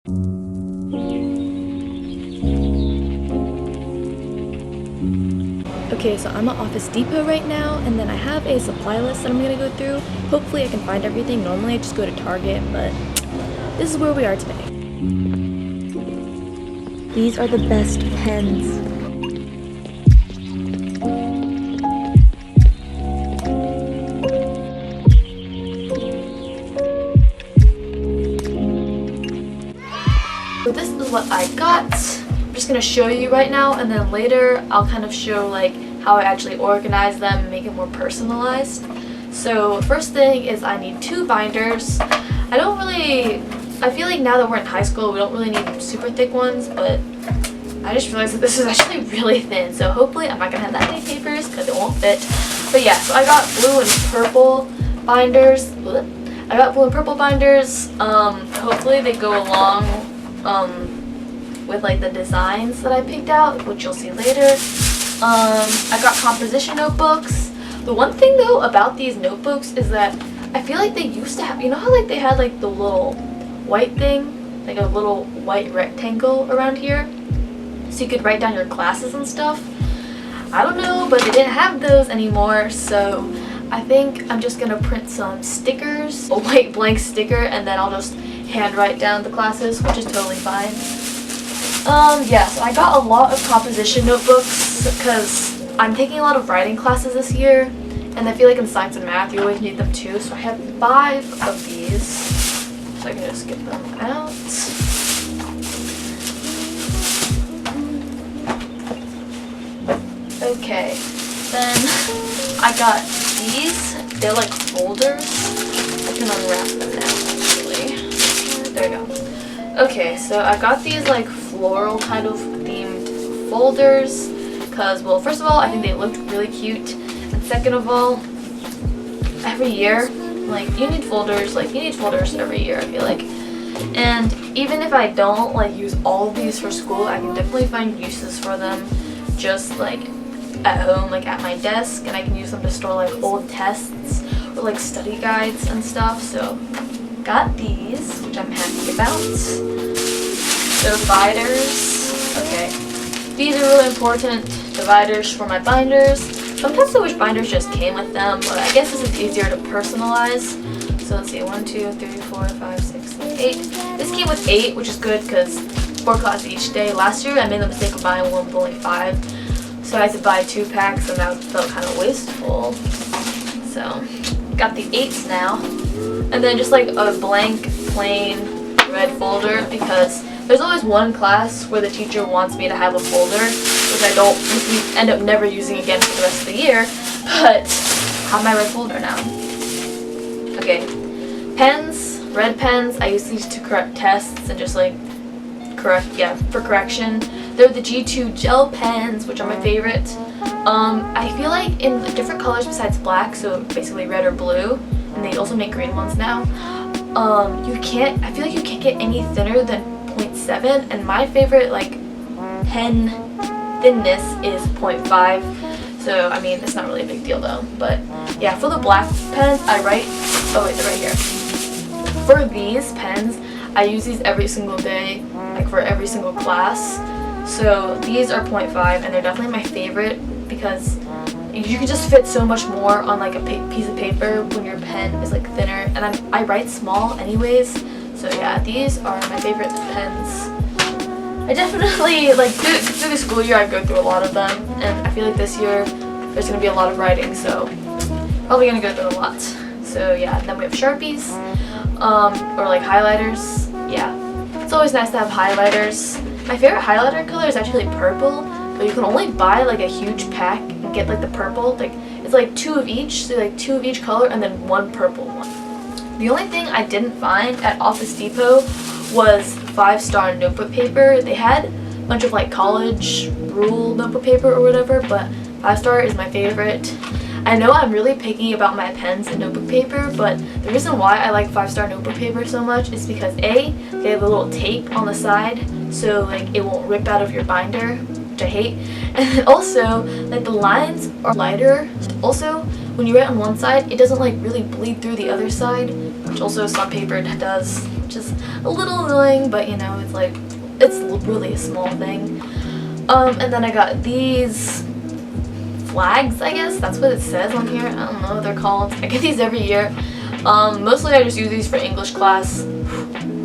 Okay, so I'm at Office Depot right now, and then I have a supply list that I'm gonna go through. Hopefully I can find everything. Normally I just go to Target, but this is where we are today. These are the best pens. So this is what I got. I'm just gonna show you right now, and then later I'll kind of show like how I actually organize them and make it more personalized. So first thing is I need 2 binders. I feel like now that we're in high school we don't really need super thick ones, but I just realized that this is actually really thin, so hopefully I'm not gonna have that many papers because it won't fit. But yeah, so I got blue and purple binders. Hopefully they go along with like the designs that I picked out, which you'll see later. I got composition notebooks. The one thing though about these notebooks is that I feel like they used to have, you know how like they had like the little white thing, like a little white rectangle around here, so you could write down your classes and stuff. I don't know, but they didn't have those anymore, so I think I'm just gonna print some stickers, a white blank sticker, and then I'll just hand write down the classes, which is totally fine. Yeah, so I got a lot of composition notebooks because I'm taking a lot of writing classes this year, and I feel like in science and math you always need them too, so I have 5 of these, so I can just get them out. Okay, then I got these. They're like folders. I can unwrap them now actually. There we go. Okay, so I got these like floral kind of themed folders because, well, first of all, I think they looked really cute, and second of all, every year, like, you need folders every year, I feel like. And even if I don't like use all of these for school, I can definitely find uses for them just like at home, like at my desk, and I can use them to store like old tests or like study guides and stuff. So got these, which I'm happy about. Dividers. Okay, these are really important dividers for my binders. Sometimes I wish binders just came with them, but I guess this is easier to personalize. So let's see, 1, 2, 3, 4, 5, 6, 7, 8. This came with 8, which is good because 4 classes each day. Last year I made the mistake of buying one with only 5, so I had to buy 2 packs, and that felt kind of wasteful. So got the 8s now, and then just like a blank plain red folder, because there's always one class where the teacher wants me to have a folder, which I don't end up never using again for the rest of the year, but I have my red folder now. Okay, pens, red pens. I use these to correct tests and just like for correction. They're the G2 gel pens, which are my favorite. I feel like in different colors besides black, so basically red or blue, and they also make green ones now. I feel like you can't get any thinner than 0.7, and my favorite like pen thinness is 0.5. So I mean, it's not really a big deal though. But yeah, for the black pens, I write. Oh wait, they're right here. For these pens, I use these every single day, like for every single class. So these are 0.5, and they're definitely my favorite because you can just fit so much more on like a piece of paper when your pen is like thinner. And I write small anyways, so yeah, these are my favorite pens. I definitely, like, through the school year I go through a lot of them, and I feel like this year there's going to be a lot of writing, so probably going to go through a lot. So yeah, then we have Sharpies, or like highlighters. Yeah, it's always nice to have highlighters. My favorite highlighter color is actually purple, but you can only buy like a huge pack and get like the purple. Like, it's like 2 of each, so like 2 of each color and then 1 purple one. The only thing I didn't find at Office Depot was 5-star notebook paper. They had a bunch of like college rule notebook paper or whatever, but 5-star is my favorite. I know I'm really picky about my pens and notebook paper, but the reason why I like 5-star notebook paper so much is because A, they have a little tape on the side, so like it won't rip out of your binder, which I hate, and also like the lines are lighter. Also, when you write on one side, it doesn't like really bleed through the other side, which also some paper does. which is a little annoying, but you know, it's like, it's really a small thing. And then I got these flags, I guess, that's what it says on here. I don't know what they're called. I get these every year. Mostly I just use these for English class,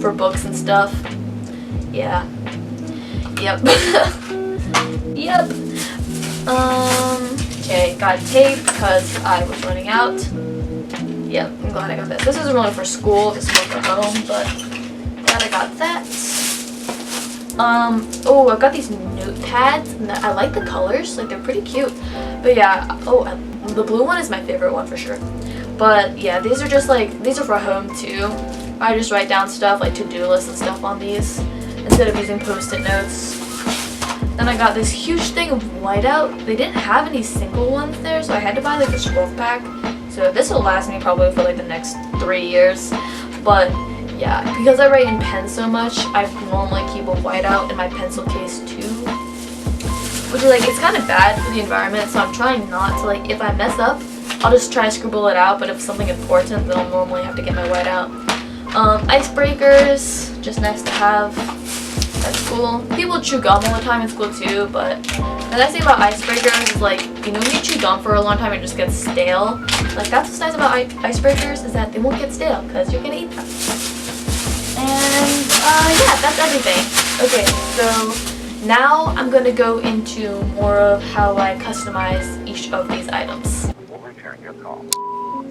for books and stuff. Yeah. Yep. Yep. Okay, got tape because I was running out. Yep, I'm glad I got this. This isn't really for school, this is more for home, but glad I got that. Oh, I've got these notepads, and I like the colors, like they're pretty cute. But yeah, the blue one is my favorite one for sure. But yeah, these are just like, these are for home too. I just write down stuff like to-do lists and stuff on these instead of using post-it notes. Then I got this huge thing of whiteout. They didn't have any single ones there, so I had to buy like a 12 pack. So this will last me probably for like the next 3 years. But yeah, because I write in pen so much, I normally keep a whiteout in my pencil case too. Which is like, it's kind of bad for the environment, so I'm trying not to, like, if I mess up, I'll just try to scribble it out, but if something important, then I'll normally have to get my whiteout. Icebreakers, just nice to have. That's cool. People chew gum all the time in school too, but the nice thing about icebreakers is like, you know, when you chew gum for a long time, it just gets stale. Like, that's what's nice about icebreakers, is that they won't get stale because you're gonna eat them. And yeah, that's everything. Okay, so now I'm gonna go into more of how I customize each of these items.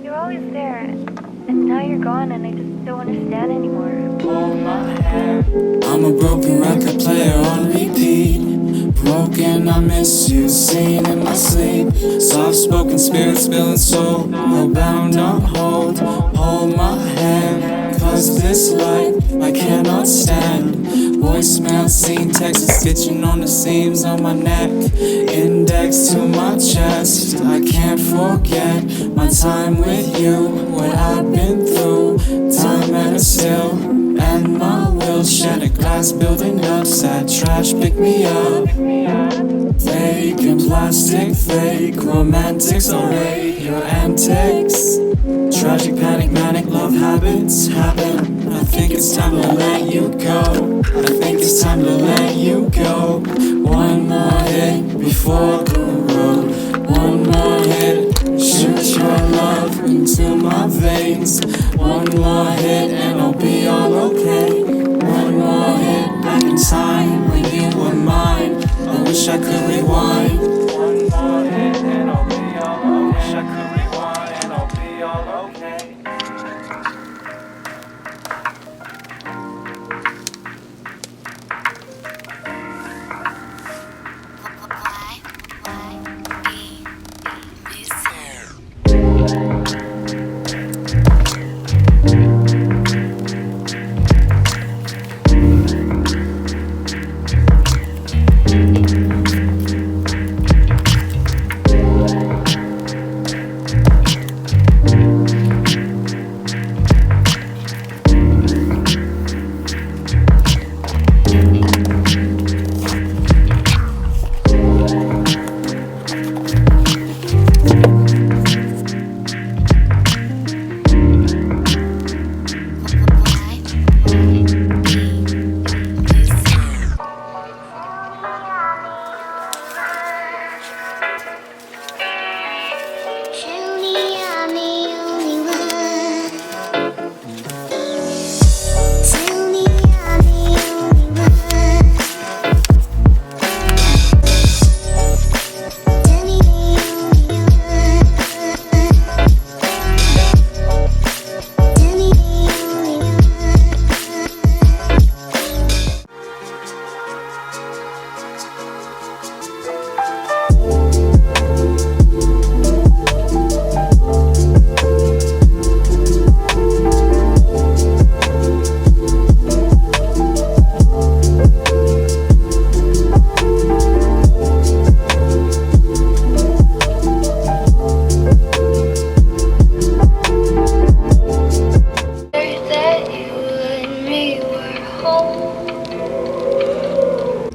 You're always there, and now you're gone, and I just don't understand anymore. I'm a broken record player on repeat. Broken, I miss you, seen in my sleep. Soft-spoken spirit spilling soul. No bound, not hold my hand. Cause this life I cannot stand. Voicemail, scene, text, stitching on the seams on my neck. Index to my chest. I can't forget my time with you. What I've been through. Time at a still. And my will shed a glass building up. Sad trash pick me up. Fake and plastic, fake romantics, alright, your antics. Tragic, panic, manic, love habits happen. I think it's time to let you go. I think it's time to let you go. One more hit before the road. One more hit, shoot your love into my veins. One more hit and I'll be all okay. One more hit back in time when you were mine. I wish I could rewind. One more hit and I'll be all okay. I wish I could rewind and I'll be all okay.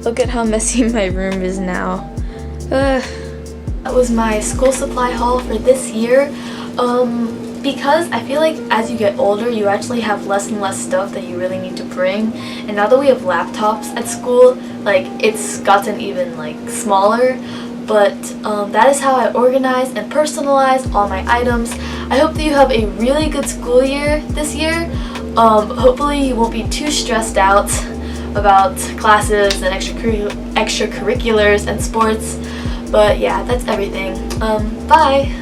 Look at how messy my room is now. That was my school supply haul for this year. because I feel like as you get older, you actually have less and less stuff that you really need to bring. And now that we have laptops at school, like it's gotten even like smaller. But that is how I organize and personalize all my items. I hope that you have a really good school year this year. Hopefully you won't be too stressed out about classes and extracurriculars and sports. But yeah, that's everything. Bye!